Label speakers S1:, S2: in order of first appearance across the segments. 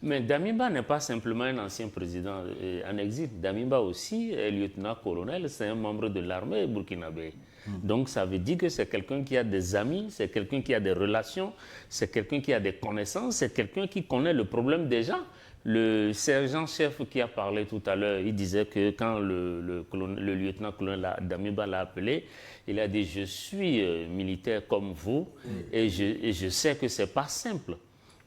S1: Mais Damiba n'est pas simplement un ancien président en exil. Damiba aussi est lieutenant-colonel, c'est un membre de l'armée burkinabé. Donc ça veut dire que c'est quelqu'un qui a des amis, c'est quelqu'un qui a des relations, c'est quelqu'un qui a des connaissances, c'est quelqu'un qui connaît le problème des gens. Le sergent-chef qui a parlé tout à l'heure, il disait que quand le lieutenant-colonel Damiba l'a appelé, il a dit « Je suis militaire comme vous et je sais que ce n'est pas simple ».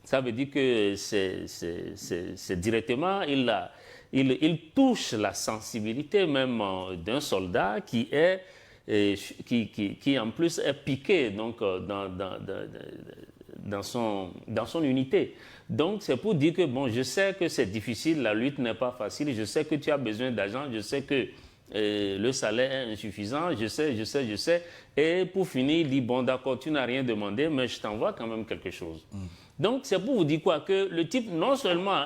S1: Ça veut dire que c'est directement, il touche la sensibilité même d'un soldat qui est, qui en plus est piqué donc, dans son unité. Donc c'est pour dire que bon, je sais que c'est difficile, la lutte n'est pas facile, je sais que tu as besoin d'argent, je sais que le salaire est insuffisant, je sais. Et pour finir, il dit, bon d'accord, tu n'as rien demandé, mais je t'envoie quand même quelque chose. Donc c'est pour vous dire quoi, que le type, non seulement,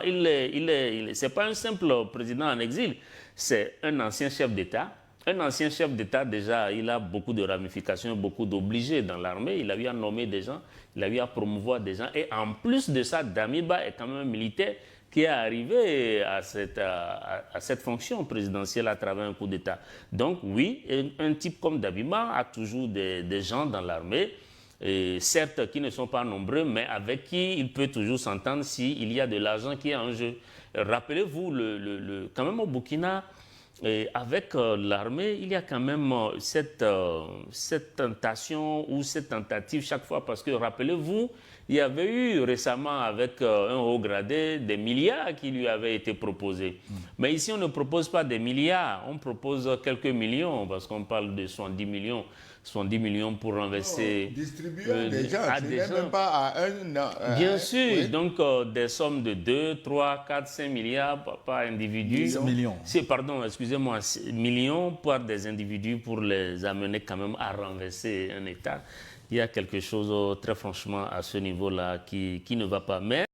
S1: c'est pas un simple président en exil, c'est un ancien chef d'État. Un ancien chef d'État, déjà, il a beaucoup de ramifications, beaucoup d'obligés dans l'armée. Il a eu à nommer des gens, il a eu à promouvoir des gens. Et en plus de ça, Damiba est quand même un militaire qui est arrivé à cette fonction présidentielle à travers un coup d'État. Donc oui, un type comme Damiba a toujours des gens dans l'armée, certes qui ne sont pas nombreux, mais avec qui il peut toujours s'entendre s'il y a de l'argent qui est en jeu. Rappelez-vous, quand même au Burkina, avec l'armée, il y a quand même cette tentation ou cette tentative chaque fois, parce que rappelez-vous, il y avait eu récemment avec un haut gradé des milliards qui lui avaient été proposés. Mais ici, on ne propose pas des milliards, on propose quelques millions, parce qu'on parle de 70 millions. 70 millions pour renverser...
S2: Distribuer des gens, ce n'est même pas à un...
S1: Bien sûr,
S2: oui.
S1: donc des sommes de 2, 3, 4, 5 milliards par individu.
S3: 10 millions.
S1: Pardon, excusez-moi, millions par des individus pour les amener quand même à renverser un État. Il y a quelque chose très franchement à ce niveau-là qui ne va pas. Mais